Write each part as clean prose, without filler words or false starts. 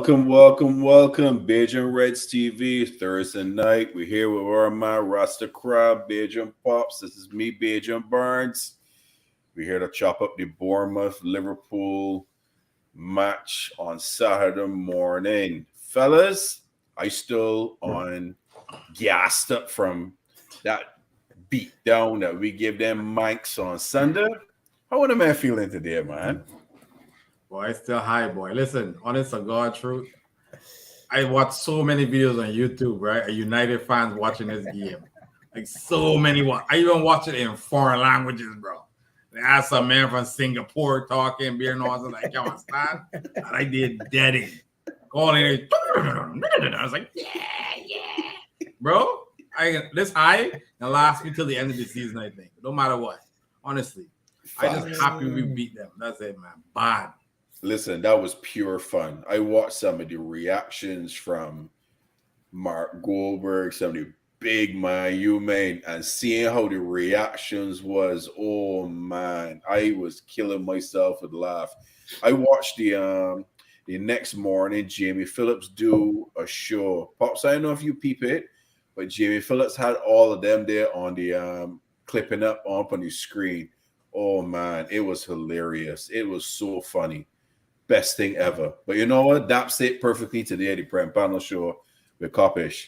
Welcome. Beige and Reds TV, Thursday night. We're here with all my roster crowd, Beige and Pops. This is me, Beige and Barnes. We're here to chop up the Bournemouth Liverpool match on Saturday morning. Fellas, I still on gassed up from that beat down that we give them mics on Sunday. How are the man feeling today, man? Boy, it's still high, boy. Listen, honest to God truth, I watched so many videos on YouTube, right? A United fans watching this game. Like so many. I even watch it in foreign languages, bro. They asked some man from Singapore talking, beer noise. I was like, come on, stand. And I did deading. Calling it. I was like, yeah. Bro, this high and last me till the end of the season, I think. No matter what. Honestly. I just happy we beat them. That's it, man. Bad. Listen, that was pure fun. I watched some of the reactions from Mark Goldberg, some of the big man you made, and seeing how the reactions was, oh man, I was killing myself with laugh. I watched the next morning, Jamie Phillips do a show. Pops, I don't know if you peep it, but Jamie Phillips had all of them there on the clipping up on the screen. Oh man, it was hilarious. It was so funny. Best thing ever. But you know what? That it perfectly today, the Prem Panel Show with Kopish.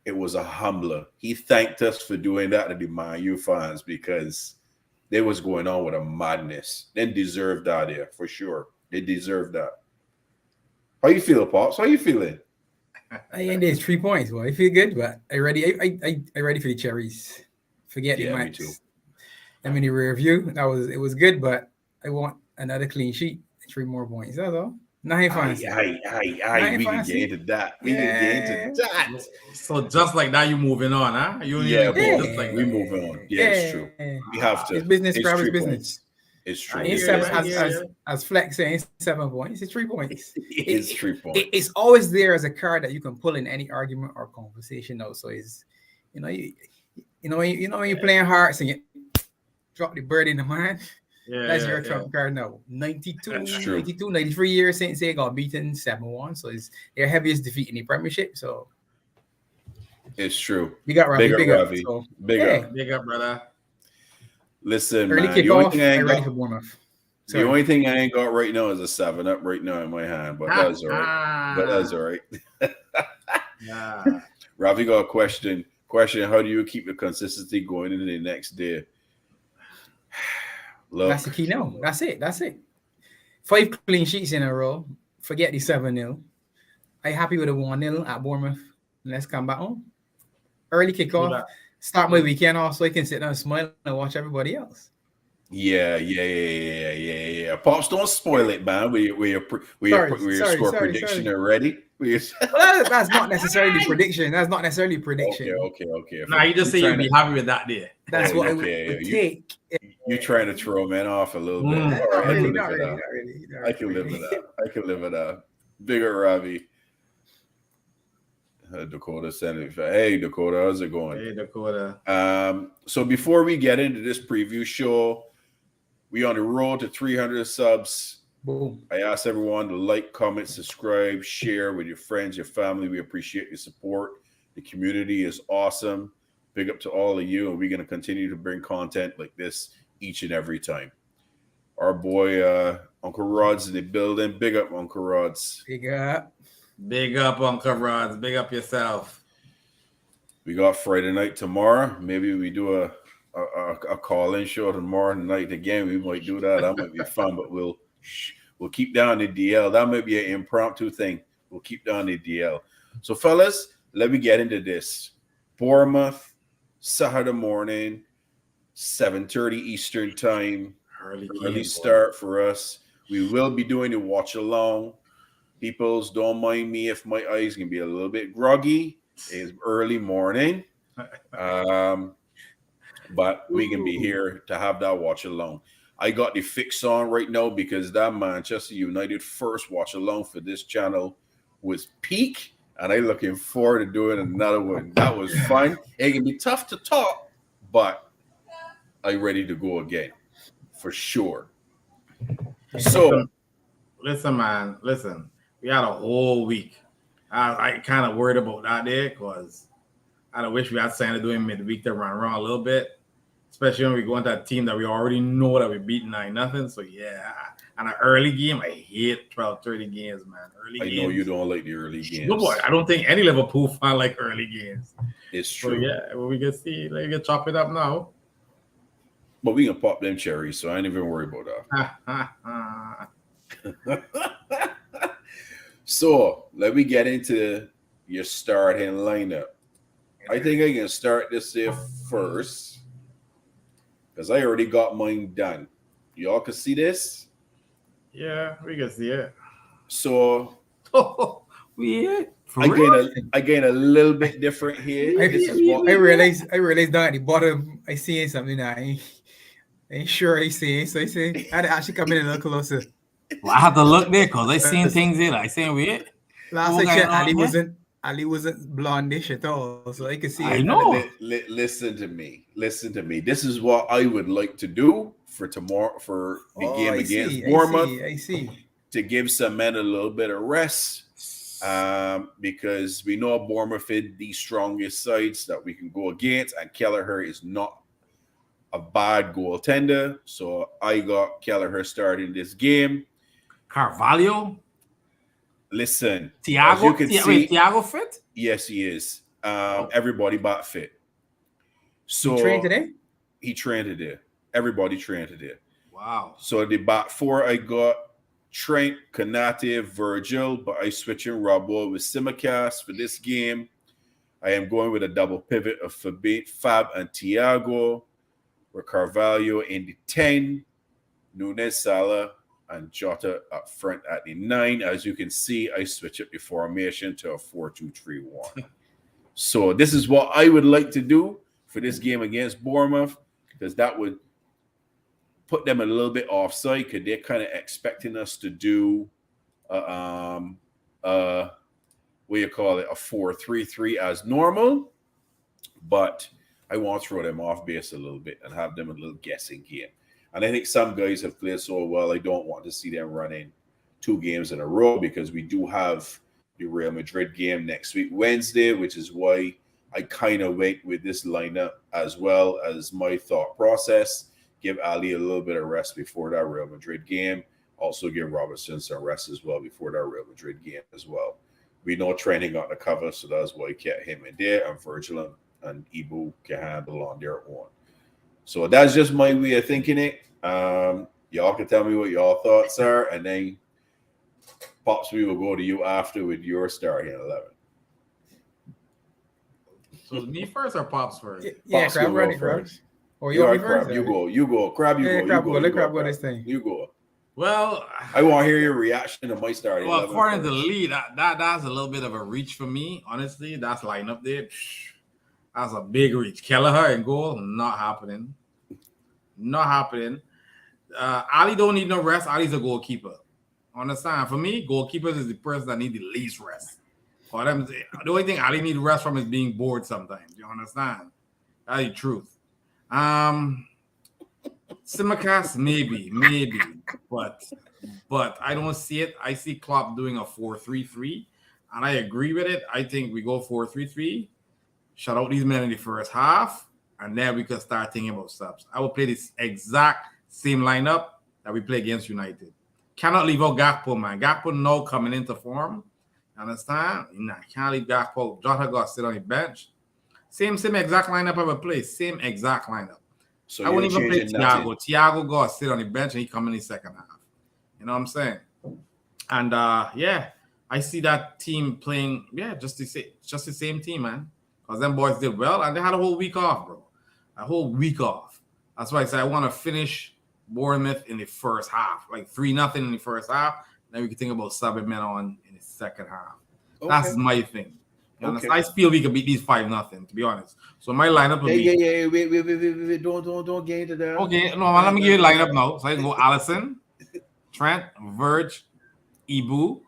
It was a humbler. He thanked us for doing that to the Man U fans because they was going on with a madness. They deserved that there for sure. They deserved that. How you feel, Pops? How you feeling? I end there's 3 points. Well, I feel good, but I ready. I ready for the cherries. Forget the match. Me too. I'm in the rear view. It was good, but I want another clean sheet. 3 more points. That's all. Nothing fancy. We can get into that. So just like that, you moving on, huh? We moving on. Yeah, it's true. We have to. It's business. Grab his business. It's true. As Flex saying, 7 points. It's 3 points. It's 3 points. It's always there as a card that you can pull in any argument or conversation. Also, is when you're playing hearts and you drop the bird in the mind. That's your trump card now. 93 years since they got beaten 7-1. So it's their heaviest defeat in the Premiership. So it's true. You got Ravi. Big up. Big up, brother. Listen, early man. Kickoff. I'm ready for Bournemouth. The only thing I ain't got right now is a 7-Up right now in my hand, but that's all right. Yeah. Ravi got a question. How do you keep the consistency going into the next day? Look. That's the key now. That's it. 5 clean sheets in a row. Forget the 7-0. I happy with a 1-0 at Bournemouth. Let's come back home. Early kickoff. Start my weekend off so I can sit down and smile and watch everybody else. Yeah. Pops, don't spoil it, man. We score prediction already. Well, that's not necessarily prediction. Okay. Nah, you just say you'd be happy with that there. That's what it would take. You're trying to throw man off a little bit. I can live with that. Bigger Ravi. Dakota sent it. Hey, Dakota, how's it going? Hey, Dakota. So before we get into this preview show, we on the road to 300 subs. Boom. I ask everyone to like, comment, subscribe, share with your friends, your family. We appreciate your support. The community is awesome. Big up to all of you, and we're going to continue to bring content like this each and every time. Our boy Uncle Rod's in the building. Big up, Uncle Rod's. Big up, Uncle Rod's. Big up yourself. We got Friday night tomorrow. Maybe we do a call-in show tomorrow night again. We might do that. That might be fun, but we'll keep down the DL. That might be an impromptu thing. We'll keep down the DL. So, fellas, let me get into this. Bournemouth, Saturday morning, 7:30 Eastern time. Early start for us. We will be doing a watch along. Peoples, don't mind me if my eyes can be a little bit groggy. It's early morning. But we can be here to have that watch along. I got the fix on right now because that Manchester United first watch along for this channel was peak, and I'm looking forward to doing another one. That was fun. It can be tough to talk, but I'm ready to go again for sure. So, listen, man. Listen, We had a whole week. I kind of worried about that there because I wish we had something to do in midweek to run around a little bit, especially when we go into a team that we already know that we beat 9-0. So yeah, and an early game, I hate 12:30 games, man. Early games. I know you don't like the early games. No, boy, I don't think any Liverpool fan like early games. It's true. So yeah, well, we can see. Let me chop it up now. But we can pop them cherries, so I ain't even worry about that. So let me get into your starting lineup. I think I can start this here first because I already got mine done. Y'all can see this? Yeah, we can see it. So I gain a little bit different here. I realized down at the bottom I see something I ain't sure I see. So I say I had to actually come in a little closer. Well, I have to look there because I seen things there. I seen weird. Last I checked, Ali wasn't blondish at all, so I could see. I know. Listen to me. This is what I would like to do for tomorrow for the game against Bournemouth. I see. To give some men a little bit of rest, because we know Bournemouth is the strongest sides that we can go against, and Kelleher is not a bad goaltender. So I got Kelleher starting this game. Carvalho. Listen, Thiago fit? Yes, he is. Everybody but fit. So he trained today? He trained today. Everybody trained today. Wow. So the back four, I got Trent, Konate, Virgil, but I switching Robbo with Simicast for this game. I am going with a double pivot of Fab and Thiago, with Carvalho in the 10, Nunes, Salah, and Jota up front at the 9. As you can see, I switch up the formation to a 4-2-3-1. So this is what I would like to do for this game against Bournemouth, because that would put them a little bit offside, because they're kind of expecting us to do what do you call it, a 4-3-3 as normal. But I want to throw them off base a little bit and have them a little guessing game. And I think some guys have played so well, I don't want to see them running 2 games in a row, because we do have the Real Madrid game next week, Wednesday, which is why I kind of went with this lineup as well as my thought process. Give Ali a little bit of rest before that Real Madrid game. Also give Robertson some rest as well before that Real Madrid game as well. We know training got the cover, so that's why I kept him in there, and Virgil and Ibu can handle on their own. So that's just my way of thinking it. Y'all can tell me what y'all thoughts are, and then Pops, we will go to you after with your starting 11. So me first or Pops first? Yeah, Crab running first. Or you want me first? You go. Crab, you go. Let Crab go this thing. You go. Well, I want to hear your reaction to my starting 11. Well, according to the lead, that's a little bit of a reach for me. Honestly, that's lineup there. That's a big reach. Kelleher in goal, not happening. Ali don't need no rest. Ali's a goalkeeper. Understand? For me, goalkeepers is the person that need the least rest. For them, the only thing Ali need rest from is being bored sometimes. You understand? That's the truth. Simicast, maybe, but I don't see it. I see Klopp doing a 4-3-3, and I agree with it. I think we go 4-3-3, shut out these men in the first half, and then we can start thinking about subs. I will play this exact same lineup that we play against United. Cannot leave out Gakpo, man. Gakpo now coming into form. Understand? Nah, can't leave Gakpo. Jota got to sit on the bench. Same exact lineup I would play. Same exact lineup. So I wouldn't even play Thiago. Thiago got to sit on the bench and he come in the second half. You know what I'm saying? And I see that team playing, just the same team, man. Because them boys did well and they had a whole week off, bro. A whole week off. That's why I say I want to finish Bournemouth in the first half, like 3-0 in the first half. Then we can think about subbing men on in the second half. Okay. That's my thing. Okay. I feel we can beat these 5-0, to be honest. So my lineup will be... Wait. Don't get into that. Okay, no, let me give you a lineup now. So I can go Alisson, Trent, Verge, Ibu,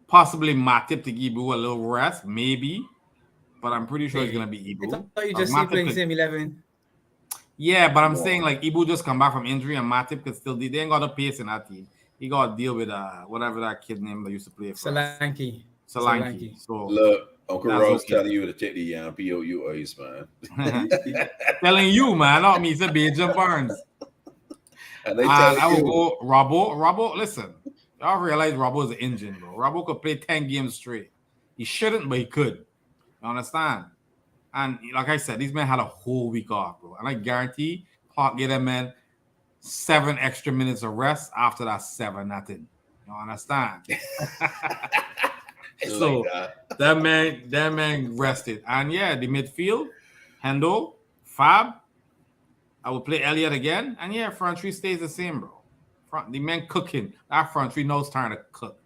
possibly Matip to give Ibu a little rest, maybe. But I'm pretty sure it's going to be Ibu. I thought you just playing same 11. Yeah, but I'm saying like Ibu just come back from injury and Matip could still do. They ain't got the pace in that team. he got to deal with whatever that kid name that used to play for us. Solanke. So look, Uncle Ross okay. telling you to take the Yampy out your eyes, man. Telling you, man, not me. It's a Benjamin Barnes. And I will go Robbo. Listen, y'all realize Robbo is an engine, bro. Robbo could play 10 games straight. He shouldn't, but he could. You understand? And like I said, these men had a whole week off, bro. And I guarantee Park get them man 7 extra minutes of rest after that 7-0. You understand? So that man rested. And yeah, the midfield, Hendo, Fab. I will play Elliott again. And yeah, front three stays the same, bro. The man cooking. That front three knows time to cook.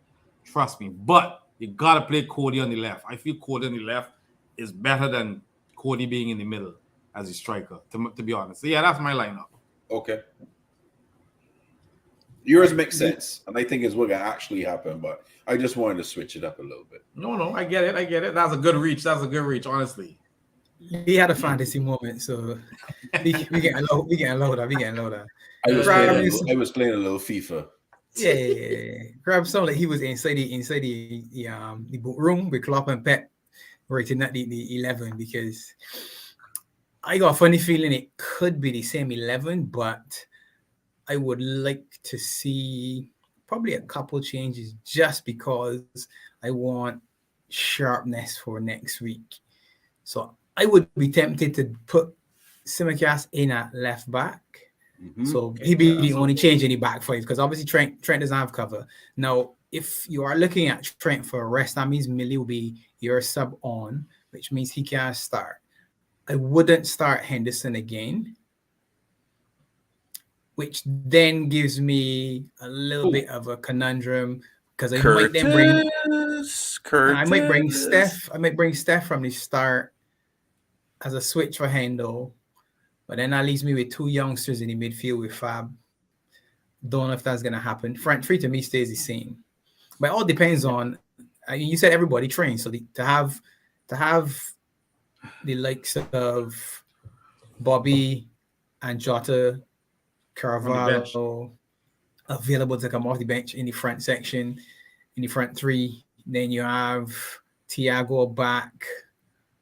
Trust me. But you gotta play Cody on the left. I feel Cody on the left is better than Cody being in the middle as a striker, to be honest. So yeah, that's my lineup. Okay. Yours makes sense, and I think it's what gonna actually happen, but I just wanted to switch it up a little bit. No, I get it. That's a good reach, honestly. He had a fantasy moment, so we getting lower. I was playing a little FIFA. Yeah. Grab some like he was inside the book room with Klopp and Pep, rating at the 11, because I got a funny feeling it could be the same 11, but I would like to see probably a couple changes just because I want sharpness for next week. So I would be tempted to put Tsimikas in at left back. Mm-hmm. So he'd be the only change in the back five, because obviously Trent doesn't have cover. Now, if you are looking at Trent for a rest, that means Millie will be your sub on, which means he can't start. I wouldn't start Henderson again, which then gives me a little bit of a conundrum, because I might bring Steph. I might bring Steph from the start as a switch for Hendo, but then that leaves me with 2 youngsters in the midfield with Fab. Don't know if that's gonna happen. Front three to me stays the same, but it all depends on. You said everybody trains, so to have the likes of Bobby and Jota, Carvalho available to come off the bench in the front section, in the front three. Then you have Thiago back.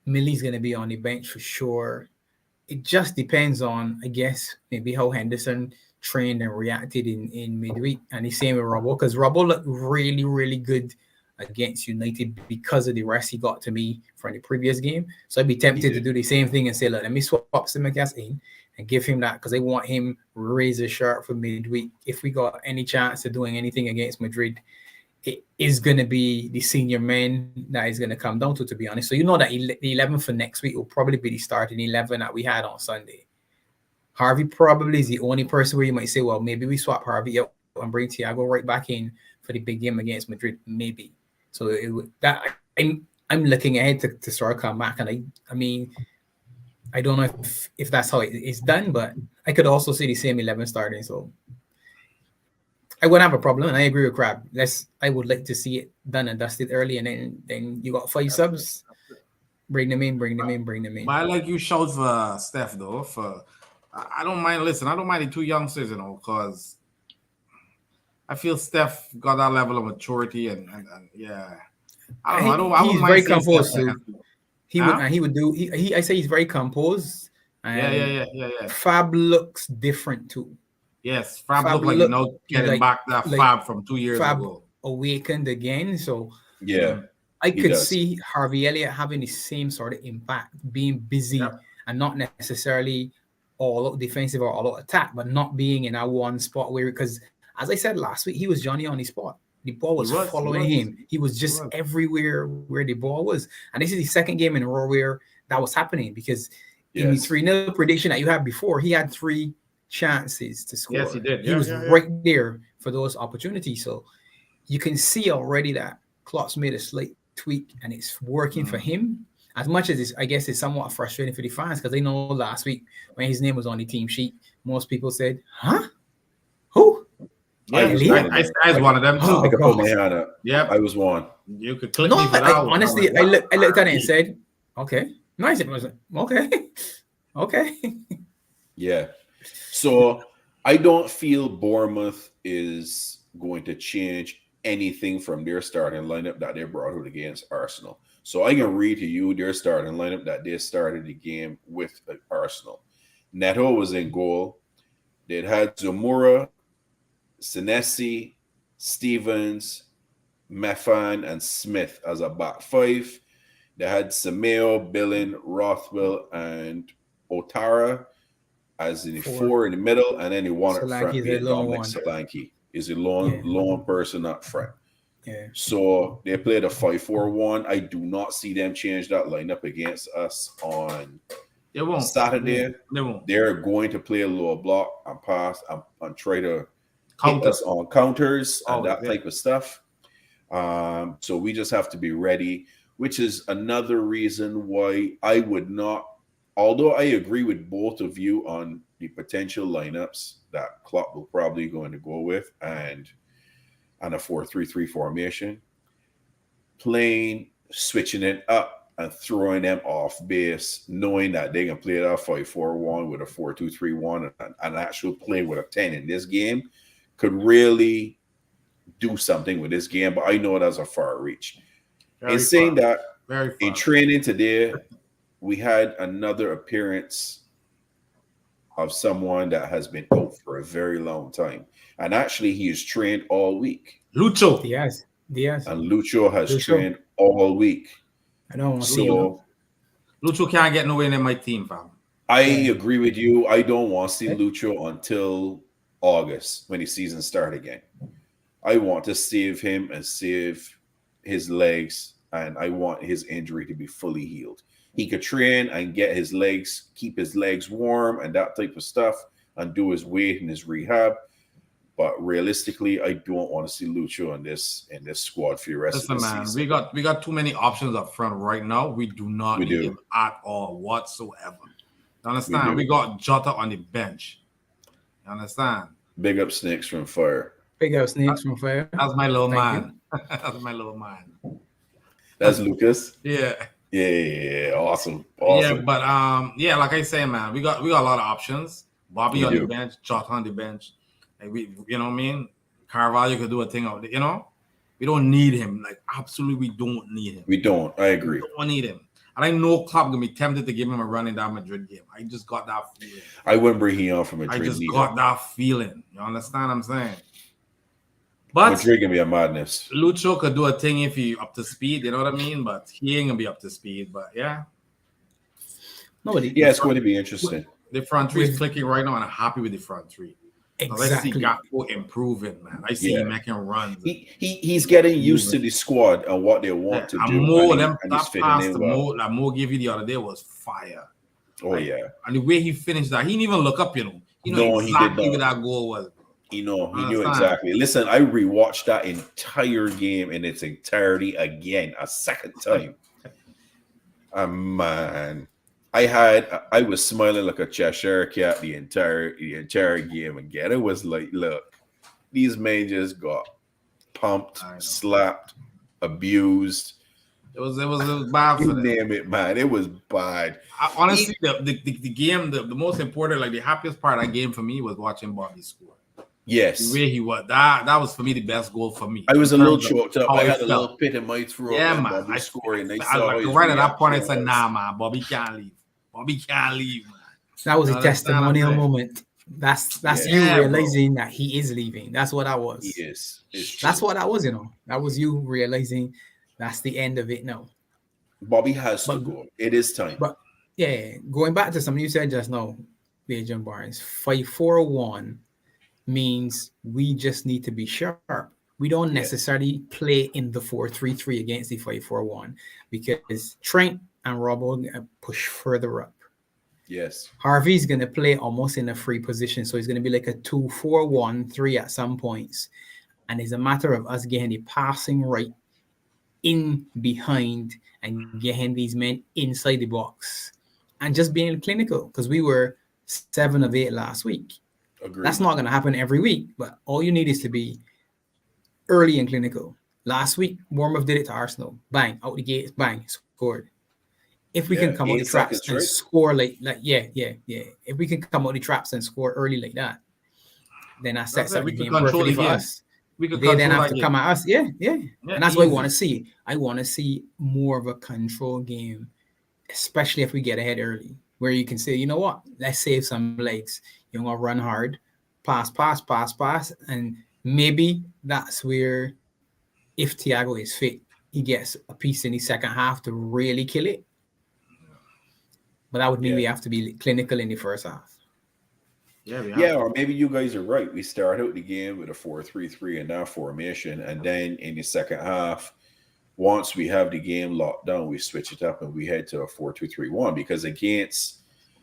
Millie's going to be on the bench for sure. It just depends on, I guess, maybe how Henderson trained and reacted in midweek. And the same with Robbo, because Robbo looked really, really good against United because of the rest he got to me from the previous game. So I'd be tempted to do the same thing and say, look, let me swap Tsimikas in and give him that, because I want him razor sharp for midweek. If we got any chance of doing anything against Madrid, it is going to be the senior men that is going to come down to be honest. So you know that the 11 for next week will probably be the starting 11 that we had on Sunday. Harvey probably is the only person where you might say, well, maybe we swap Harvey out and bring Thiago right back in for the big game against Madrid, maybe. So I'm looking ahead to sort of come back, and I mean, I don't know if that's how it's done, but I could also see the same 11 starting. So I wouldn't have a problem, and I agree with Crab. I would like to see it done and dusted early, and then you got 5 subs. Bring them in. But I like you showed for Steph though. I don't mind. Listen, I don't mind the 2 youngsters, because I feel Steph got that level of maturity, and yeah. I don't know. I he's mind very composed too. I say he's very composed. Yeah. Fab looks different too. Yes, Fab looked like getting back that Fab from 2 years ago. Awakened again. So yeah, I could see Harvey Elliott having the same sort of impact, being busy and not necessarily all out defensive or all out attack, but not being in that one spot where, because as I said last week, he was Johnny on the spot. The ball was following him. He was just everywhere where the ball was. And this is the second game in a row where that was happening, because in the 3-0 prediction that you had before, he had 3 chances to score. Yes, he did. He was right there for those opportunities. So you can see already that Klopp's made a slight tweak and it's working for him. As much as I guess it's somewhat frustrating for the fans, because they know last week when his name was on the team sheet, most people said, huh? Who? Yeah, I was one of them too. I could put my hand up. Yeah, I was one. You could click me for that. Honestly, I looked at it and said, okay, nice. It was okay. Yeah. So I don't feel Bournemouth is going to change anything from their starting lineup that they brought out against Arsenal. So I can read to you their starting lineup that they started the game with Arsenal. Neto was in goal. They had Zamora, Senesi, Stevens, Mefan, and Smith as a back five. They had Sameo, Billin, Rothwell, and Otara as in the four in the middle, and then the one up front being Dominic Solanke. Is a lone person up front. Yeah. So they played a 5-4-1. I do not see them change that lineup against us on Saturday. They won't. They're going to play a lower block and pass and try to hit us on counters and that type of stuff. So we just have to be ready, which is another reason why I would not, although I agree with both of you on the potential lineups that Klopp will probably going to go with and a 4-3-3 formation, switching it up and throwing them off base, knowing that they can play that 5-4-1 with a 4-2-3-1 and actually play with a 10 in this game could really do something with this game. But I know that's a far reach. In saying that, in training today, we had another appearance of someone that has been out for a very long time. And actually, he is trained all week. Lucho. Diaz. And Lucho has trained all week. I don't want to see him. Lucho can't get nowhere in my team, fam. I agree with you. I don't want to see Lucho until August when the season starts again. I want to save him and save his legs, and I want his injury to be fully healed. He could train and get his legs, keep his legs warm and that type of stuff and do his weight and his rehab. But realistically, I don't want to see Lucho in this squad for the rest of the season. We got too many options up front right now. We do not need him at all whatsoever. You understand? We got Jota on the bench. You understand? Big up Snakes from Fire. Big up Snakes from Fire. That's my little man. That's my little man. That's Lucas. Yeah. Yeah, awesome. Yeah, but like I say, man, we got a lot of options. Bobby on the bench, Jota on the bench. Like you know what I mean? Carvalho could do a thing out there, you know? We don't need him. Like, absolutely, we don't need him. We don't. I agree. We don't need him. And I know Klopp gonna be tempted to give him a run in that Madrid game. I just got that feeling. I wouldn't bring him on from Madrid. I just got that feeling. You understand what I'm saying? But Madrid gonna be a madness. Lucho could do a thing if he up to speed, you know what I mean? But he ain't gonna be up to speed. But yeah. It's going to be interesting. The front three is clicking right now, and I'm happy with the front three. Exactly. I see Gakpo improving, man. I see him making runs. He's getting used to the squad and what they want to do. That Mo gave you the other day was fire. Oh, yeah. And the way he finished that, he didn't even look up, you know. Exactly where that goal was. He knew exactly. Listen, I rewatched that entire game in its entirety again, a second time. Man, I was smiling like a Cheshire cat the entire game again. It was like, look, these men just got pumped, slapped, abused. It was bad for them. Name it, man. It was bad. Honestly, the game, the most important, like the happiest part of that game for me was watching Bobby score. Yes. The way he was. That was for me the best goal for me. I was a little choked up. I had a little pit in my throat. Yeah, man. Bobby scoring. Right at that point, I said, nah, man, Bobby can't leave. Bobby can't leave, man. That was a testimonial moment. That's you realizing that he is leaving. That's what that was. He is. That's what that was, you know. That was you realizing that's the end of it now. Bobby has to go. It is time. But yeah, going back to something you said just now, Agent Barnes, 5-4-1 means we just need to be sharp. We don't necessarily play in the 4-3-3 against the 5-4-1 because Trent and Robbo are gonna push further up. Yes. Harvey's going to play almost in a free position. So he's going to be like a 2-4-1-3 at some points. And it's a matter of us getting the passing right in behind and getting these men inside the box and just being clinical because we were 7 of 8 last week. Agreed. That's not going to happen every week, but all you need is to be early and clinical. Last week, Bournemouth did it to Arsenal. Bang, out the gates, bang, scored. If we can come out the traps and score if we can come out the traps and score early like that, then that sets up the game perfectly for us. we could they then control have that to come game. at us. Yeah. Yeah, And that's what I easy. want to see. I want to see more of a control game, especially if we get ahead early, where you can say, you know what, let's save some legs. You're gonna run hard, pass, and maybe that's where, if Thiago is fit, he gets a piece in the second half to really kill it. But that would mean we have to be clinical in the first half. Yeah, or maybe you guys are right. We start out the game with a 4-3-3 in that formation, and then in the second half, once we have the game locked down, we switch it up and we head to a 4-2-3-1. Because against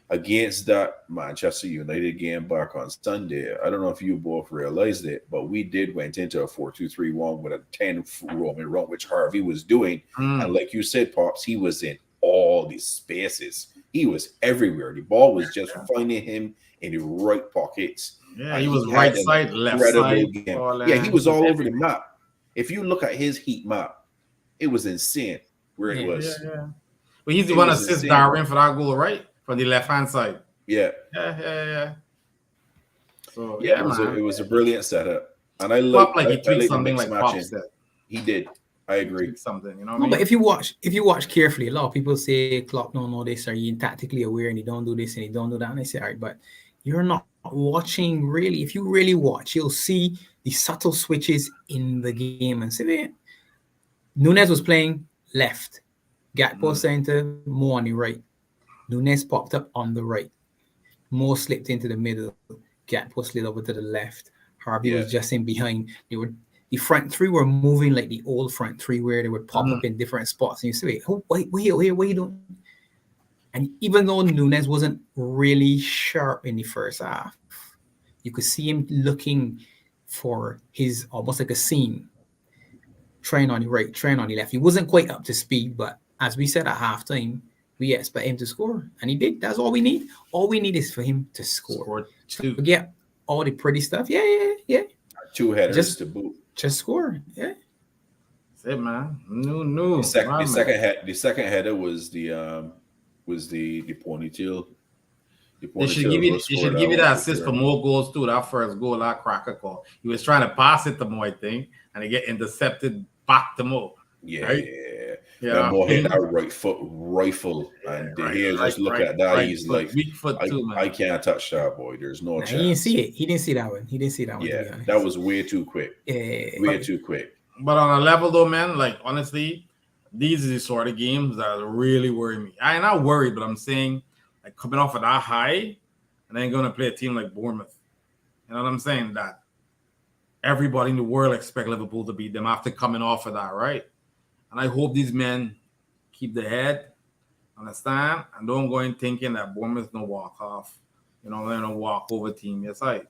that Manchester United game back on Sunday, I don't know if you both realized it, but we went into a 4-2-3-1 with a 10 roaming run, which Harvey was doing. And like you said, Pops, he was in all these spaces. He was everywhere. The ball was just finding him in the right pockets. Yeah, he was right side, left side. Yeah, he was all over the map. If you look at his heat map, it was insane where it was. Yeah. But he's the one assist Darwin for that goal, right? From the left-hand side. Yeah. So it was a brilliant setup. And I like he tweaked something like Pop said. He did. I agree. Something, you know what I mean? But if you watch carefully, a lot of people say Klopp don't know this, or you're tactically aware and he don't do this and he don't do that. And I say, all right, but you're not watching really. If you really watch, you'll see the subtle switches in the game. And say, Nunes was playing left, Gakpo center, Mo on the right. Nunes popped up on the right. Mo slipped into the middle. Gakpo slid over to the left. Harvey was just in behind. The front three were moving like the old front three, where they would pop up in different spots. And you say, wait, what are you doing? And even though Nunes wasn't really sharp in the first half, you could see him looking for his almost like a seam. Trying on the right, trying on the left. He wasn't quite up to speed, but as we said at halftime, we expect him to score. And he did. That's all we need. All we need is for him to score. Forget all the pretty stuff. Yeah. 2 headers to boot. Just score. Yeah. That's it, man. No. The second header was the ponytail. They should give you that assist for more goals too. That first goal, that cracker call. He was trying to pass it to Mo, I think, and he get intercepted back to Mo. Yeah. Mo hit that right foot rifle, and he just look at that. He's like, weak foot too, man. I can't touch that, boy. There's no chance. He didn't see it. He didn't see that one. Yeah, that was way too quick. Way too quick. But on a level though, man, like honestly, these are the sort of games that really worry me. I'm not worried, but I'm saying, like, coming off of that high and then going to play a team like Bournemouth. You know what I'm saying? That everybody in the world expect Liverpool to beat them after coming off of that, right? And I hope these men keep their head, understand, and don't go in thinking that Bournemouth's no walk off. You know, they're no walk over team. It's like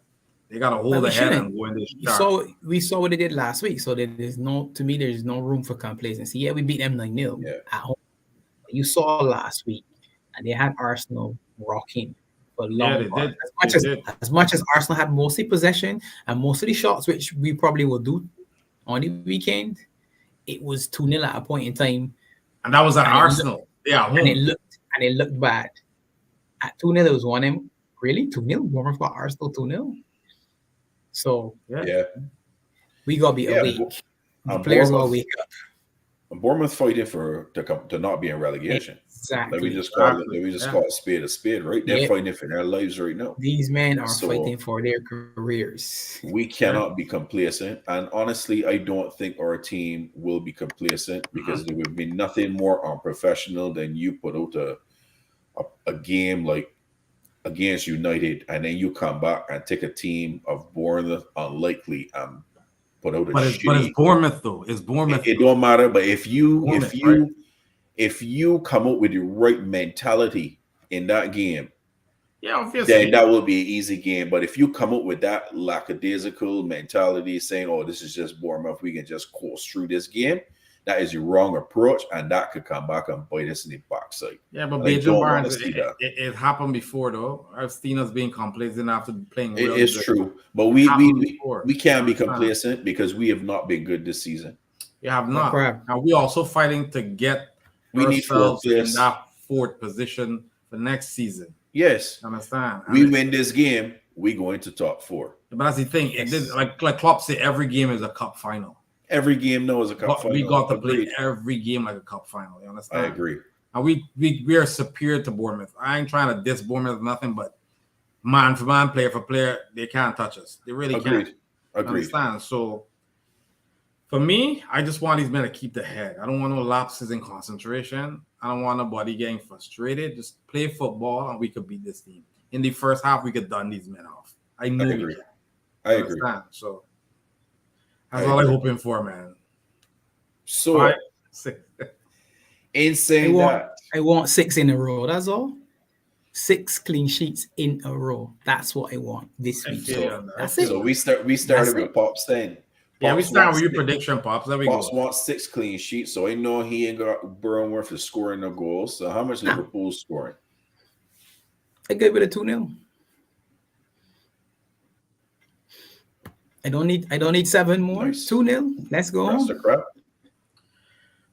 they got to hold their head and go in this shot. So we saw what they did last week. So there's no room for complacency. Yeah, we beat them 9-0 at home. You saw last week, and they had Arsenal rocking for long. Yeah, they did. As much as Arsenal had mostly possession and most of the shots, which we probably will do on the weekend, it was 2-0 at a point in time. And that was at Arsenal. And it looked bad. At 2-0, it was 1-0. Really? 2-0? Bournemouth got Arsenal 2-0. So we gotta be awake. The players gotta wake up. Bournemouth fighting to not be in relegation. Exactly. Like we just call it a spade, right? They're fighting for their lives right now. These men are fighting for their careers. We cannot be complacent, and honestly, I don't think our team will be complacent, because there would be nothing more unprofessional than you put out a game like against United, and then you come back and take a team of Bournemouth unlikely and put out a But it's Bournemouth though. It's Bournemouth. It don't matter. But if you come up with the right mentality in that game, obviously, then that will be an easy game. But if you come up with that lackadaisical mentality, saying, "Oh, this is just Bournemouth, we can just coast through this game," that is the wrong approach, and that could come back and bite us in the backside. Yeah, but Benjamin Barnes, it happened before though. I've seen us being complacent after playing. Really it's true, but we can't be complacent because we have not been good this season. We have not, and we're also fighting to get ourselves in that 4th position for next season. Yes, understand? We win this game, we go into top 4. But that's the thing. Yes. Like Klopp say, every game is a cup final. Every game now is a cup final. We got to play Agreed. every game like a cup final. You understand? I agree. And we are superior to Bournemouth. I ain't trying to diss Bournemouth or nothing, but man for man, player for player, they can't touch us. They really can't. Agreed. Understand? So for me, I just want these men to keep the head. I don't want no lapses in concentration. I don't want nobody getting frustrated. Just play football and we could beat this team. In the first half, we could dun these men off. I know we can. I agree. So that's all I'm hoping for, man. So, 5, 6. in saying that, I want 6 in a row. That's all. 6 clean sheets in a row. That's what I want this week. That's it. So we started with Pops then. Yeah, we Pops start wants with your 6. prediction, Pops. There we Pops go. wants 6 clean sheets, so I know he ain't got Bournemouth is scoring no goals. So how much Liverpool scoring? I gave it a 2-0. I don't need 7 more. Nice. 2-0. Let's go. That's the crap.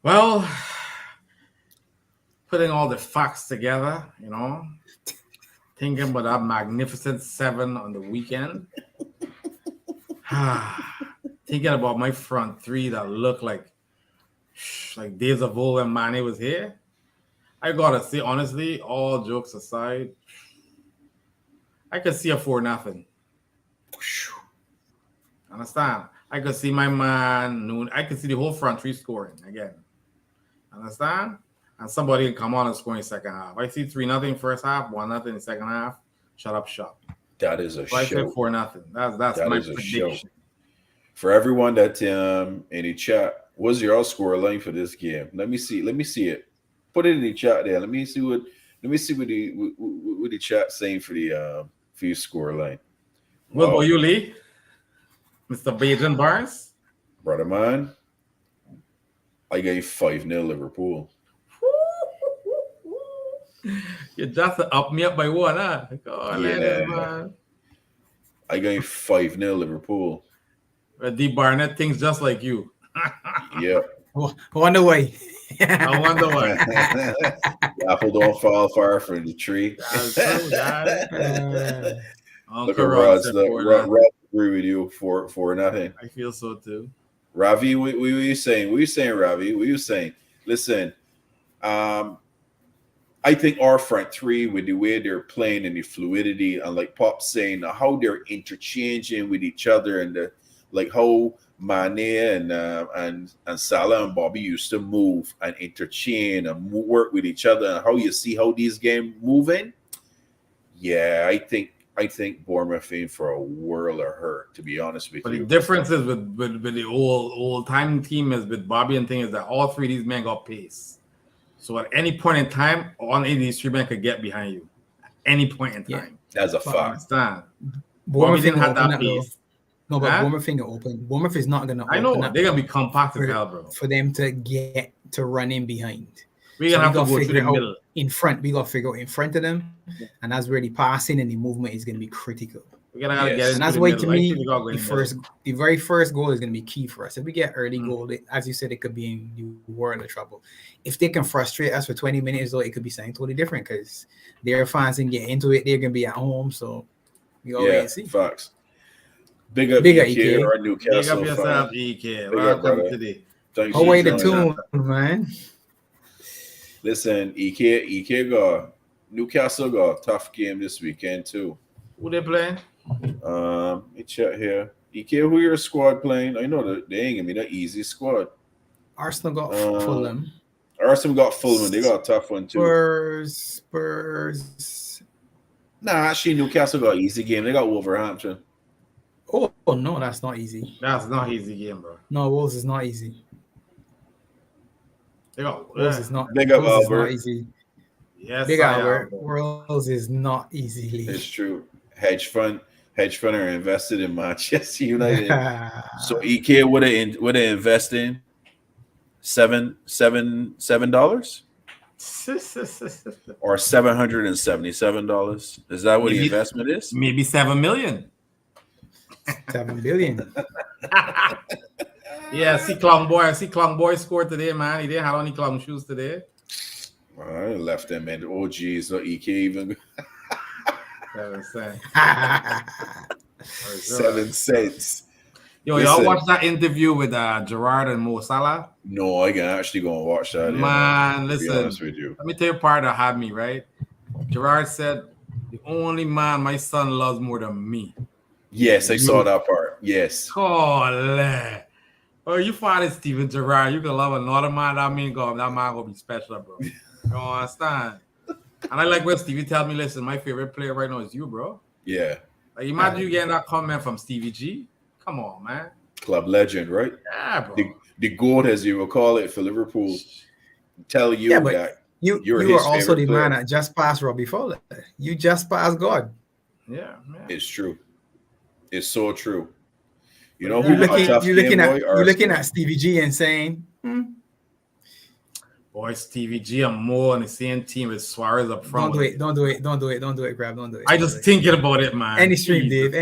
Well, putting all the facts together, thinking about that magnificent 7 on the weekend. Thinking about my front 3 that look like days of old when Mane was here. I gotta say, honestly, all jokes aside, I could see a 4-0. Understand? I could see my man Noon. I could see the whole front 3 scoring again. Understand? And somebody can come on and score in the second half. I see 3-0 first half, 1-0 in the second half. Shut up shop. That is a so I said show. 4-0. That's That my is a prediction. show. For everyone that in the chat, what's your score line for this game? Let me see it. Put it in the chat there. Let me see what the chat saying for your score line. What about you, Lee? Mr. Bajan Barnes? Brother man, I gave 5-0 Liverpool. You just up me up by 1, huh? Man. I gave 5-0 Liverpool. D. Barnett thinks just like you. Yeah. Wonder why. I wonder why. The apple don't fall far from the tree. That's true, guys. Look at Rod agree with you for nothing. I feel so too. Ravi, what were you saying? What were you saying, Ravi? What were you saying? Listen, I think our front 3, with the way they're playing and the fluidity, and like Pop saying, how they're interchanging with each other, and how Mane and Salah and Bobby used to move and interchange and work with each other, and how you see how these games moving. Yeah, I think Bournemouth in for a world of hurt, to be honest with you. But the difference is with the old time team is with Bobby and thing is that all 3 of these men got pace. So at any point in time, all 8 of these 3 men could get behind you. At any point in time. That's a fact. Understand? Bobby didn't have that pace. No, but Bournemouth finger open. Bournemouth is not gonna open. I know up they're gonna be compact as hell, bro. For them to get to run in behind. We're gonna have to go through the middle. In front, we gotta figure out in front of them, and that's where the passing and the movement is gonna be critical. We're gonna get and that's why to me the very first goal is gonna be key for us. If we get early goal, as you said, it could be in the world of trouble. If they can frustrate us for 20 minutes, though, it could be something totally different because their fans can get into it. They're gonna be at home, so we all wait and see. Facts. Big up EK or Newcastle. Big up yourself, EK. Welcome today. Oh, wait the tune, man. Listen, EK got Newcastle got a tough game this weekend too. Who they playing? Let me check here. EK, who your squad playing? I know that they ain't gonna be that easy squad. Arsenal got Fulham. Arsenal got Fulham. They got a tough one too. Spurs. Nah, actually Newcastle got an easy game. They got Wolverhampton. Oh no, that's not easy. That's not easy game, bro. No, Wolves is not easy. Wolves is not. Big up Wolves Albert. Is not easy. Yes, Big Albert. Wolves is not easy. It's true. Hedge fund are invested in Manchester United. So EK would have invested in $7 or $777. Is that what the investment is? Maybe 7 million. 7 billion. Yeah, see Clown Boy scored today, man. He didn't have any clown shoes today. I left them, man. Oh geez, no EK even. 7 cents. 7 cents. Yo, Listen. y'all watch that interview with Gerard and Mo Salah? No, I can actually go and watch that. Man, to be listen. honest with you. Let me tell you a part that had me, right? Gerard said, the only man my son loves more than me. Yes, I saw that part. Yes. Holy. Oh, you find Steven Gerrard, you can love another man. That man gonna be special, bro. You understand? And I like when Stevie tells me, listen, my favorite player right now is you, bro. Yeah. Like, imagine you getting that comment from Stevie G. Come on, man. Club legend, right? Yeah, bro. The GOAT, as you will call it, for Liverpool, tell you that you're you his are also the favorite player. man that just passed Robbie Fowler. You just passed God. Yeah. It's true. It's so true. You know, you're looking at Stevie G and saying, boy, Stevie G and Mo on the same team with Suarez up front. Don't do it, Grab. Don't do it. I just thinking about it, man. Any stream, Dave.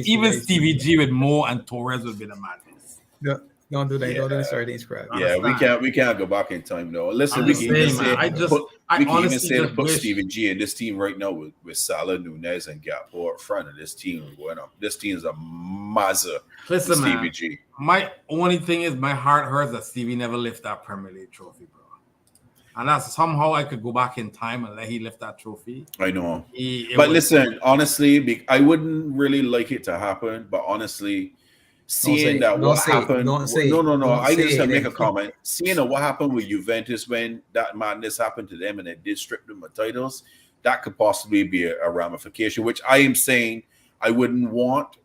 Even Stevie G with Mo and Torres would be the madness. Don't do that. Don't do the sardines, Grab. Yeah, we can't go back in time though. Listen, we can even say to put Steven G in this team right now with Salah, Nunez, and Gakpo up front of this team going up. This team is a mazza. Listen, Stevie G. My only thing is my heart hurts that Stevie never lift that Premier League trophy, bro. And that's somehow I could go back in time and let he lift that trophy. I know. Listen, honestly, I wouldn't really like it to happen, but honestly, seeing that what happened. No. I just make a comment. Seeing that what happened with Juventus when that madness happened to them and it did strip them of titles, that could possibly be a ramification, which I am saying I wouldn't want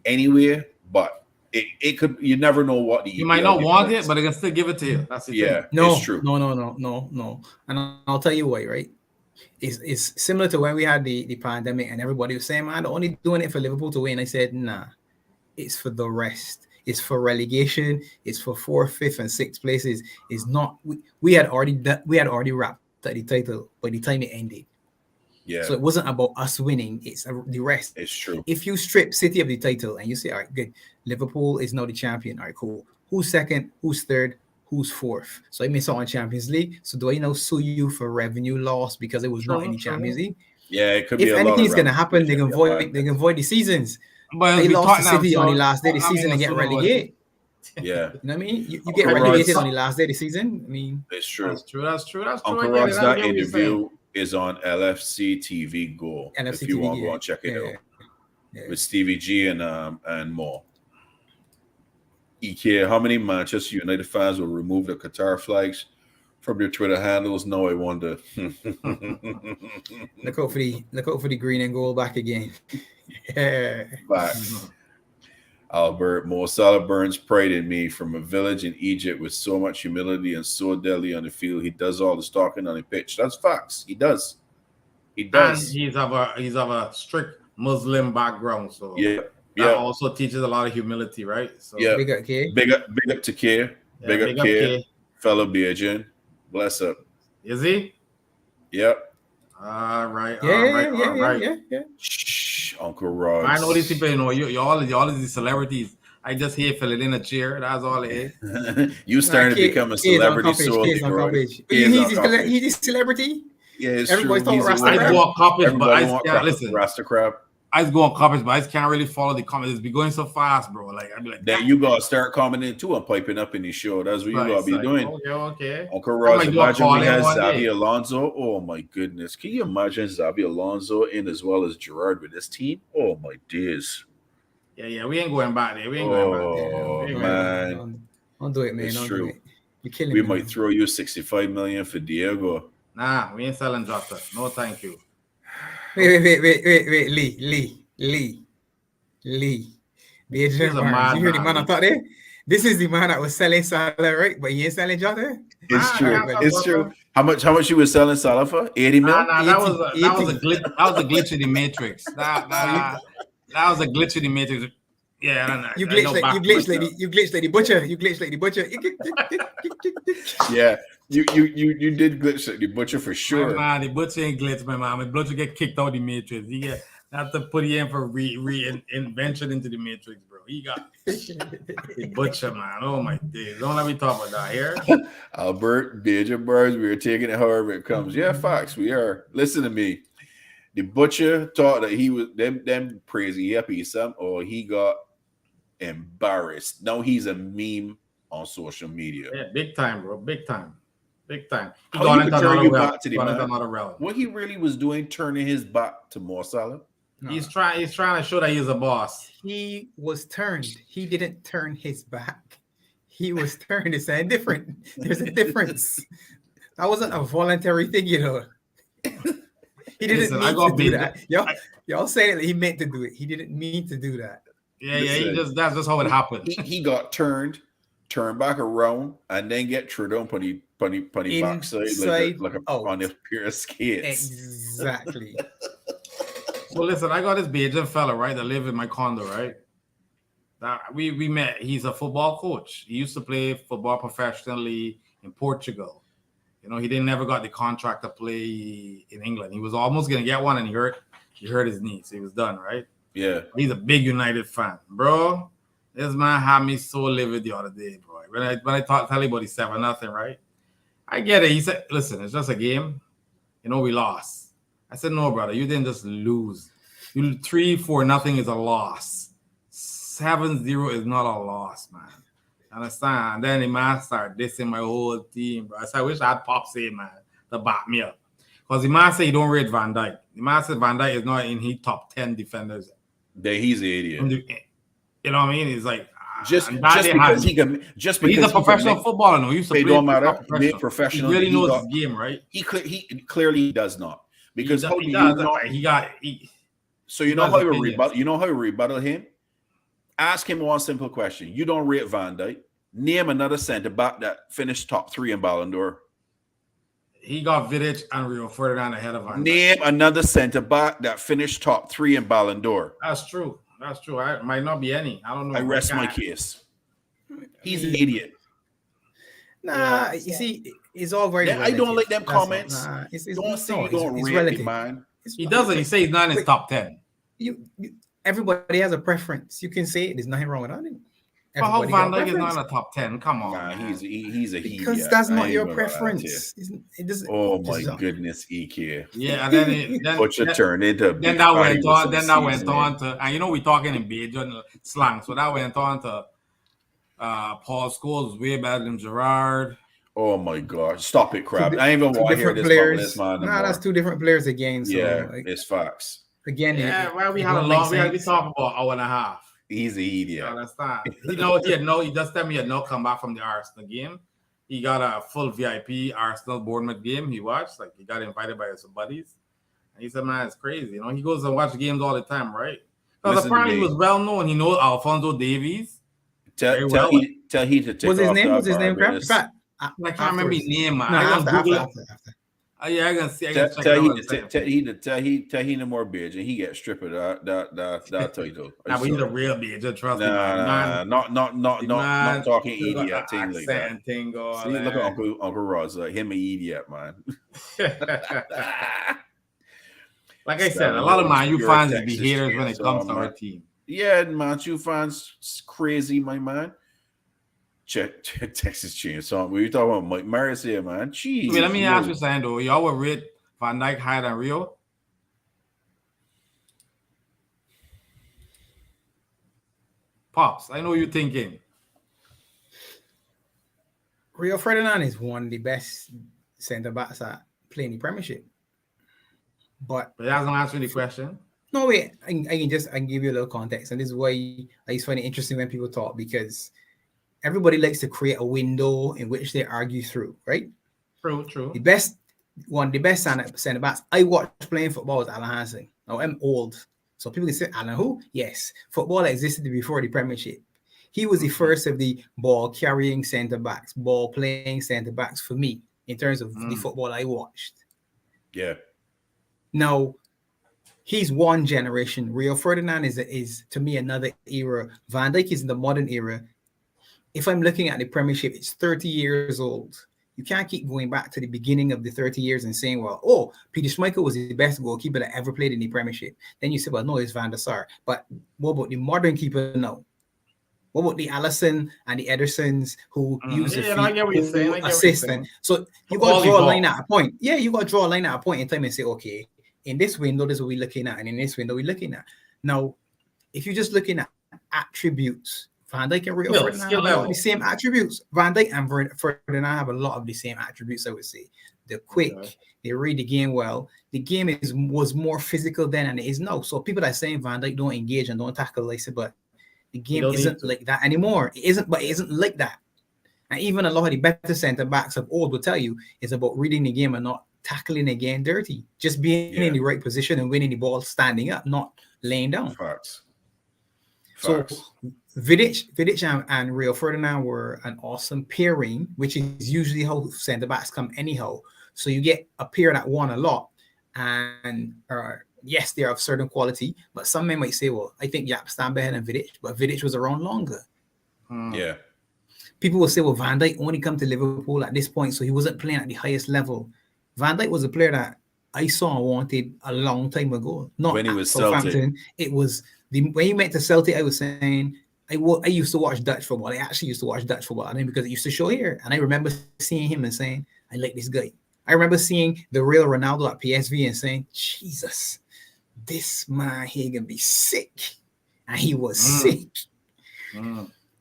anywhere, but it could. You never know what you might not want it, but I can still give it to you. That's the thing. It's true. No. And I'll tell you why, right? It's similar to when we had the pandemic and everybody was saying, man, they're only doing it for Liverpool to win. I said, nah. It's for the rest. It's for relegation. It's for 4th, 5th, and 6th places. It's not. We had already wrapped the title by the time it ended. Yeah. So it wasn't about us winning. It's the rest. It's true. If you strip City of the title and you say, all right, good, Liverpool is now the champion. All right, cool. Who's second? Who's third? Who's fourth? So I missed out on Champions League. So do I now sue you for revenue loss because it was not in the Champions League? Yeah, it could be. If anything's gonna happen, they can void the seasons. But they lost to City on the last day of the season and get relegated. Yeah. You know what I mean? You get relegated on the last day of the season. I mean, it's true. That's true. Uncle Rod's that interview is on LFC TV Go. If you want to go and check it out. Yeah. With Stevie G and Mo. EK, how many Manchester United fans will remove the Qatar flags from their Twitter handles? No, I wonder. Look out for the green and gold back again. Yeah. Back. Albert, Mo Salah burns pride in me. From a village in Egypt with so much humility and so deadly on the field. He does all the stalking on the pitch. That's facts. He does. And he's of a strict Muslim background. So that also teaches a lot of humility, right? So big up to K. Big up K. Fellow Bajan. Bless up. Is he? Yep. All right. Yeah. Shh, Uncle Rod. I know these people, you all of these celebrities. I just here filling in a chair. That's all it is. You starting to become a celebrity solely, bro. He's a celebrity. Yeah, it's everybody's true. Talking I go on Coppage, but I can't listen. Rasta crap. I go on Coppage, but I can't really follow the comments. It's be going so fast, bro. Like I'd be like, that you gotta start commenting too and piping up in the show. That's what you gotta be doing. Okay. Uncle Ross, imagine we had Xavi Alonso. Oh my goodness. Can you imagine Xavi Alonso in as well as Gerard with this team? Oh my days. Yeah, we ain't going back there. Oh man. Don't do it, man. It's don't true. Do it. You're killing we me, might man. throw you 65 million for Diego. Nah, we ain't selling Jota. No, thank you. Wait, Lee. You hear the man I thought there? This is the man that was selling Salah, right? But he ain't selling Jota. It's true. It's true. How much you was selling Salah for? 80 million? That was a glitch. That was a glitch in the matrix. That was a glitch in the matrix. Yeah, I don't know. You glitched like the butcher. Yeah, you did glitch like the butcher for sure. Man, the butcher ain't glitch, my man. The butcher get kicked out of the matrix. You have to put it in for reinvention into the matrix, bro. He got the butcher, man. Oh my days. Don't let me talk about that here. Albert, Major Birds, we are taking it however it comes. Yeah, facts. We are. Listen to me. The butcher thought that he was them crazy yuppie some, or he got embarrassed. Now he's a meme on social media. Yeah, big time, bro. Big time. Big time. He How gone you into turn another your realm. back to the Gone into man? another realm. What he really was doing, turning his back to Mo Salah. No. He's trying to show that he's a boss. He was turned. He didn't turn his back. He was turned. It's different. There's a difference. That wasn't a voluntary thing, you know. He didn't Listen, mean to do that. Y'all saying that he meant to do it. He didn't mean to do that. Yeah, that's just how it happened. He got turned back around, and then get through down on the backside like on his pair of skates. Exactly. So listen, I got this Bajan fella, right, that live in my condo, right? We met. He's a football coach. He used to play football professionally in Portugal. You know, he never got the contract to play in England. He was almost gonna get one, and he hurt his knee, so he was done, right? Yeah. He's a big United fan, bro. This man had me so livid the other day, bro. When I tell you about the 7-0, right? I get it. He said, "Listen, it's just a game. You know, we lost." I said, "No, brother, you didn't just lose. 3-4-0 is a loss. 7-0 is not a loss, man. Understand?" And then the man started dissing my whole team, bro. So I wish I had Pop say, man, to back me up. Because the man said he don't rate Van Dijk. The man said Van Dijk is not in his top 10 defenders. Then he's an idiot. You know what I mean? It's like just because he's a professional footballer. No, he used to play. Don't matter. Made professional. He really knows his game, right? He clearly does not. Because So you know how you rebuttal. You know how you rebuttal him. Ask him one simple question. You don't rate Van Dijk. Name another centre back that finished top 3 in Ballon d'Or. He got Vidic and Rio Ferdinand ahead of Van Dijk. Name another centre back that finished top 3 in Ballon d'Or. That's true. I might not be any. I don't know. I rest my case. He's an idiot. Nah, you see, it's all very. I don't like them comments. Don't say you don't rate him, man. He doesn't. He says he's not in his top 10. Everybody has a preference. You can say it. There's nothing wrong with that. But how Van Dijk is not in the top 10? Come on. Nah, he's a because that's not your preference. It doesn't. Oh my goodness, EK. Yeah, and then Butcher turned into. Then that went on. Then that went on to, and you know we're talking in Bajan slang, so that went on to Paul Scholes was way better than Gerrard. Oh my God! Stop it, crap! I ain't even want to hear this man. Nah, that's two different players again. So yeah, it's facts. Again, well, we had a long. We had to talk about an hour and a half. He's an idiot. You understand? He just tell me he had no come back from the Arsenal game. He got a full VIP Arsenal Bournemouth game. He watched, like he got invited by his buddies. And he said, "Man, it's crazy. You know, he goes and watch games all the time, right?" Because apparently he was well known. He knows Alphonso Davies. Tell he to take What's his name? What's his name? I can't remember his name, man. No, I can Google it. after. Yeah, I can see. Tell he no more bitch, and he get stripped of that title. Nah, but he's a real bitch. Trust me, man. Not talking idiot thing like that. See, look at Uncle Ross, like him an idiot, man. Like I said, a lot of Man U fans be haters when it comes to our team. Yeah, Man U fans crazy, my man. Check Texas Chainsaw. We talking about Mike Maris here, man. Jeez. Let me ask you something though. Y'all would rate Van Dijk higher than Rio? Pops, I know you're thinking. Rio Ferdinand is one of the best centre backs at playing the Premiership. But that's not answering the question. No, wait. I can give you a little context, and this is why I just find it interesting when people talk, because everybody likes to create a window in which they argue through, right? True. The best centre backs I watched playing football was Alan Hansen. Now I'm old, so people can say Alan who? Yes, football existed before the Premiership. He was the first of the ball carrying centre backs, ball playing centre backs for me in terms of the football I watched. Yeah. Now, he's one generation. Rio Ferdinand is to me another era. Van Dijk is in the modern era. If I'm looking at the Premiership, it's 30 years old. You can't keep going back to the beginning of the 30 years and saying, well, Peter Schmeichel was the best goalkeeper that ever played in the Premiership. Then you say, well, no, it's Van der Sar. But what about the modern keeper now? What about the Allison and the Edersons who use the I get what you're saying. I get what you're assist? saying. So you got to draw a line at a point. Yeah, you got to draw a line at a point in time and say, okay, in this window, this is what we're looking at, and in this window, we're looking at. Now, if you're just looking at attributes, Van Dijk and Rio Ferdinand have a lot of the same attributes. Van Dijk and Ferdinand have a lot of the same attributes, I would say. They're quick. They read the game well. The game was more physical then than it is now. So people that are saying Van Dijk don't engage and don't tackle, like I said, but the game isn't like that anymore. It isn't like that. And even a lot of the better centre backs of old will tell you it's about reading the game and not tackling the game dirty. Just being in the right position and winning the ball standing up, not laying down. Facts. So Vidic and Rio Ferdinand were an awesome pairing, which is usually how centre backs come anyhow. So you get a pair that won a lot, and yes, they're of certain quality. But some men might say, "Well, I think Jaap Stam better than Vidic," but Vidic was around longer. Yeah. People will say, "Well, Van Dijk only come to Liverpool at this point, so he wasn't playing at the highest level." Van Dijk was a player that I saw and wanted a long time ago. Not when he was Southampton. Celtic. It was when he went to Celtic. I was saying. I used to watch Dutch football. I actually used to watch Dutch football, and then because it used to show here, and I remember seeing him and saying, "I like this guy." I remember seeing the real Ronaldo at PSV and saying, "Jesus, this man here gonna be sick," and he was sick.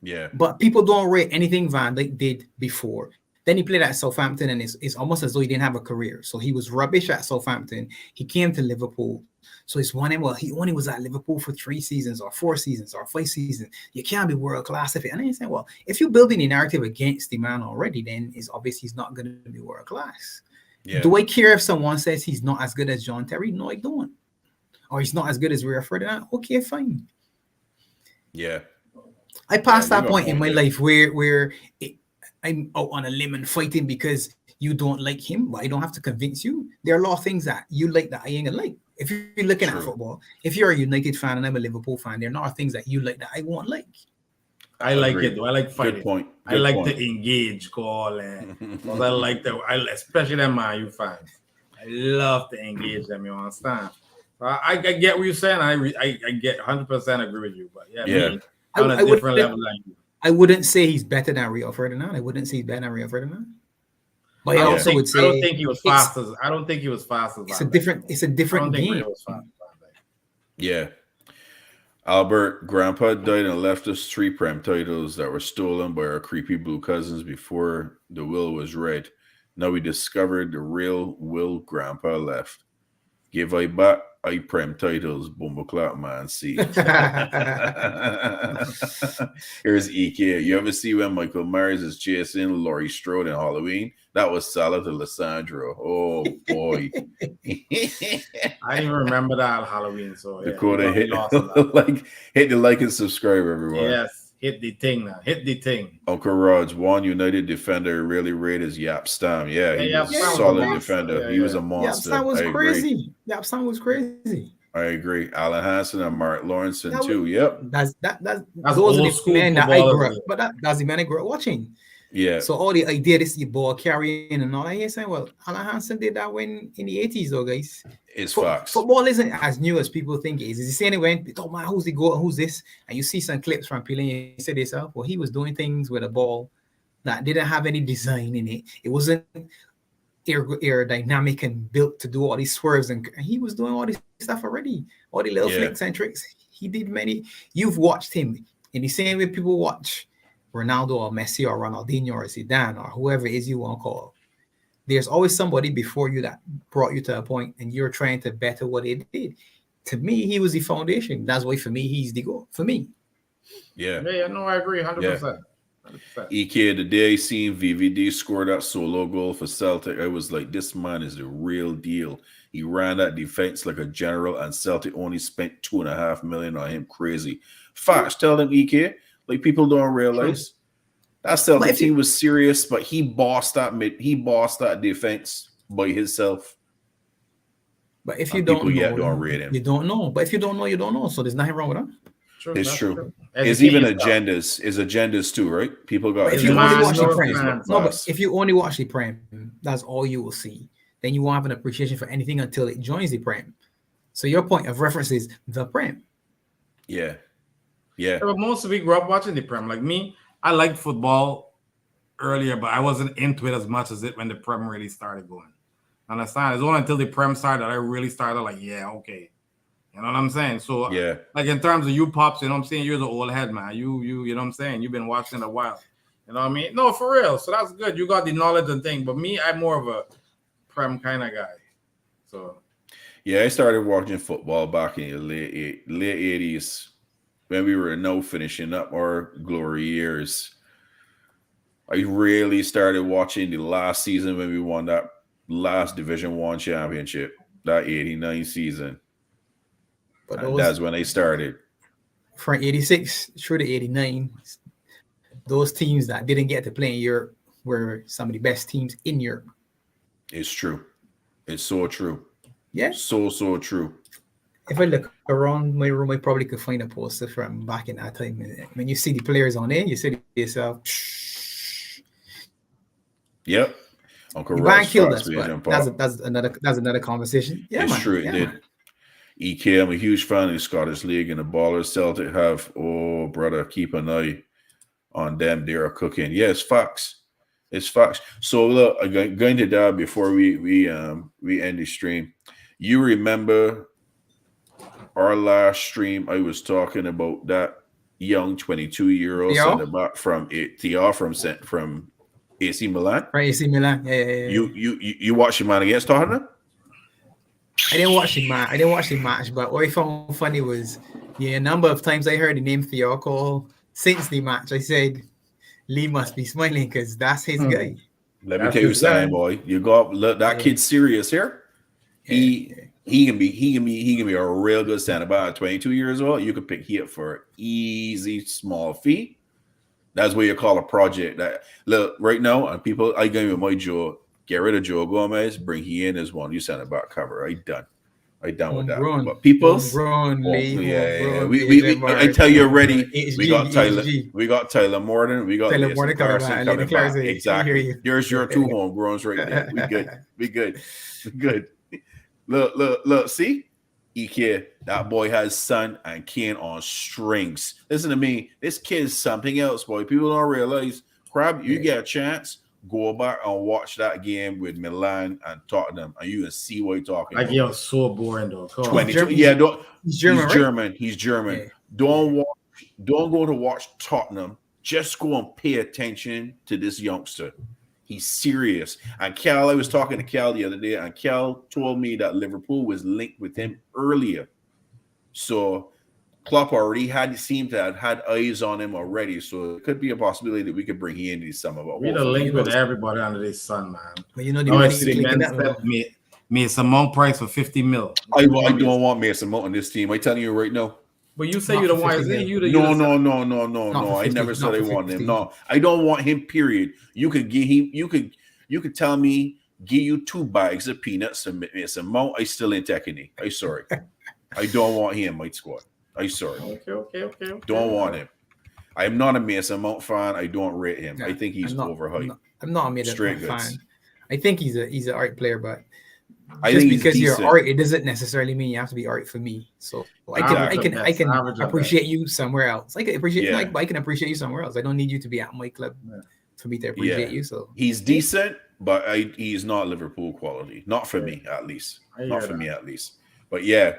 Yeah. But people don't rate anything Van Dijk did before. Then he played at Southampton, and it's almost as though he didn't have a career. So he was rubbish at Southampton. He came to Liverpool. So it's one, well, he only was at Liverpool for 3 seasons or 4 seasons or 5 seasons. You can't be world class if it. And then you say, well, if you're building a narrative against the man already, then it's obvious he's not going to be world class. Yeah. Do I care if someone says he's not as good as John Terry? No, I don't. Or he's not as good as Rio Ferdinand? Okay, fine. Yeah. I passed that point in my life where I'm out on a limb and fighting because you don't like him, but I don't have to convince you. There are a lot of things that you like that I ain't gonna like. If you're looking at football, if you're a United fan and I'm a Liverpool fan, there are not things that you like that I won't like. I like it though. I like fighting. Good point. I like to engage, call, because I like that. Especially them Man U fans. I love to engage them. You understand? So I get what you're saying. I get 100% agree with you. But me, on a different level than you. I wouldn't say he's better than Rio Ferdinand. I wouldn't say he's better than Rio Ferdinand. But I also would say I don't think he was fast as. I don't think he was fast as. It's a different game. Yeah. Albert, Grandpa died and left us 3 Prem titles that were stolen by our creepy blue cousins before the will was read. Now we discovered the real will Grandpa left. Give I back I Prem titles, Bumbleclap man. See. Here's EK. You ever see when Michael Myers is chasing Laurie Strode in Halloween? That was Salah to Lissandro. Oh boy. I didn't even remember that Halloween. So Dakota, hit the like and subscribe, everyone. Yes, hit the thing now. Hit the thing. Uncle Raj, one United defender really rated as Jaap Stam. Yeah, he was a solid defender. He was a monster. Jaap Stam was crazy. Jaap Stam was crazy. I agree. Alan Hansen and Mark Lawrence too. Yep. That's those are the men that I grew up. But that's the men I grew up watching. Yeah. So all the idea this the ball carrying and all that, you're saying, well, Alan Hansen did that when in the 80s, though, guys. It's facts. Football isn't as new as people think it is. It's the same when, oh man, who's the goal? Who's this? And you see some clips from Pele and you say to yourself, well, he was doing things with a ball that didn't have any design in it. It wasn't aerodynamic and built to do all these swerves, and he was doing all this stuff already. All the little flicks and tricks. He did many. You've watched him in the same way people watch Ronaldo or Messi or Ronaldinho or Zidane or whoever it is you want to call. There's always somebody before you that brought you to a point and you're trying to better what they did. To me, he was the foundation. That's why for me, he's the goal. For me. Yeah. Yeah, no, I agree 100%. EK, the day I seen VVD score that solo goal for Celtic, I was like, this man is the real deal. He ran that defense like a general, and Celtic only spent $2.5 million on him. Crazy. Facts. Tell them, EK. Like, people don't realize that Celtic team was serious, but he bossed that defense by himself. But if you don't know, don't rate him. You don't know. But if you don't know, you don't know. So there's nothing wrong with that. It's true. It's even agendas. It's agendas too, right? People got. If you only watch the Prem, but if you only watch the Prem, that's all you will see. Then you won't have an appreciation for anything until it joins the Prem. So your point of reference is the Prem. Yeah. Yeah. But most of we grew up watching the Prem. Like me, I liked football earlier, but I wasn't into it as much as it when the Prem really started going. Understand? It's only until the Prem started that I really started like, yeah, okay. You know what I'm saying? So Yeah. like in terms of you pops, you know what I'm saying? You're the old head, man. You know what I'm saying? You've been watching it a while. You know what I mean? No, for real. So that's good. You got the knowledge and thing. But me, I'm more of a Prem kind of guy. So yeah, I started watching football back in the late 80s when we were finishing up our glory years. I really started watching the last season when we won that last Division 1 championship, that 89 season. But And that's when I started. From 86 through to 89, those teams that didn't get to play in Europe were some of the best teams in Europe. It's true. It's so true. Yeah. So true. If I look around my room, I probably could find a poster from back in that time. When you see the players on there, you say to yourself, yep. Uncle Rod killed us, but that's another conversation. Yeah, it's man. true. It did. EK, I'm a huge fan of the Scottish League and the ballers Celtic have. Oh, brother, keep an eye on them. They are cooking. Yeah, it's facts. It's facts. So look, I'm going to that before we end the stream. You remember our last stream? I was talking about that young 22-year-old center back from AC Milan. Right, AC Milan. Yeah. You watched him man against Tottenham? I didn't watch the match, but what I found funny was a number of times I heard the name Theo call since the match. I said, Lee must be smiling because that's his guy. Let me tell you something, boy. You got look, that kid's serious here. He can be a real good center back. 22 years old, you could pick him for easy small fee. That's what you call a project. That look right now, and people, I give you my Joe. Get rid of Joe Gomez, bring he in as one. You center back cover. I done with that. But people, I tell you already, we got Tyler Morton, we got Tyler Morton coming back. Exactly. There's your two homegrowns right there. We good. Look, see? EK, that boy has Son and Kane on strings. Listen to me. This kid's something else, boy. People don't realize. Crab, you get a chance, go back and watch that game with Milan and Tottenham, and you can see what he's talking about. Like, so boring, though. 22. Yeah, he's German. He's German. Yeah. Don't go to watch Tottenham. Just go and pay attention to this youngster. He's serious. And Cal, I was talking to Cal the other day, and Cal told me that Liverpool was linked with him earlier. So Klopp already seemed to have had eyes on him already. So it could be a possibility that we could bring him into some of our. We're the link with everybody under this sun, man. But you know, the Mason Mount price for 50 mil. I don't want Mason Mount on this team. I'm telling you right now. But you say you don't want him. No. I never said I want him. No, I don't want him. Period. You could give him. You could tell me give you 2 bags of peanuts and Mason Mount. I still ain't taking it. I'm sorry. I don't want him in my squad. I'm sorry. Okay. Don't want him. I'm not a Mason Mount fan. I don't rate him. I think he's overhyped. I'm not a Mason Mount fan. I think he's an art player, but just because you're art, it doesn't necessarily mean you have to be art for me. So I can appreciate you somewhere else. I can appreciate I can appreciate you somewhere else. I don't need you to be at my club for me to appreciate you. So he's decent, but he's not Liverpool quality. Not for me, at least. Not for me, at least. But yeah,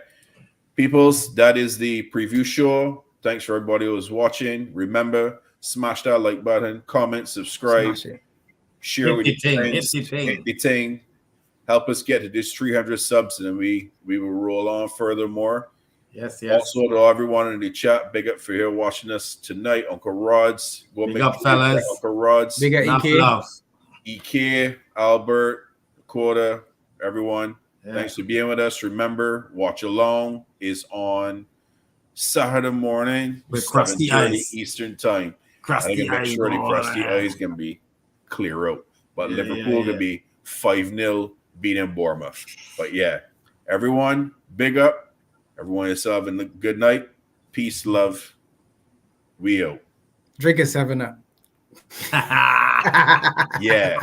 peoples, that is the preview show. Thanks for everybody who was watching. Remember, smash that like button, comment, subscribe, share with your friends. Hit the thing. Help us get to this 300 subs, and then we will roll on furthermore. Yes. Also, to everyone in the chat, big up for here watching us tonight. Uncle Rods. Big up, fellas. Uncle Rods. Big up, EK, Albert, Dakota, everyone. Yeah. Thanks for being with us. Remember, Watch Along is on Saturday morning with Crusty Eyes Eastern Time. Crusty Eyes. Make sure the Crusty Eyes can be clear out. But Liverpool can be 5-0 beating Bournemouth. But yeah, everyone, big up. Everyone is having a good night. Peace, love. We out. Drink a 7-Up. Yeah.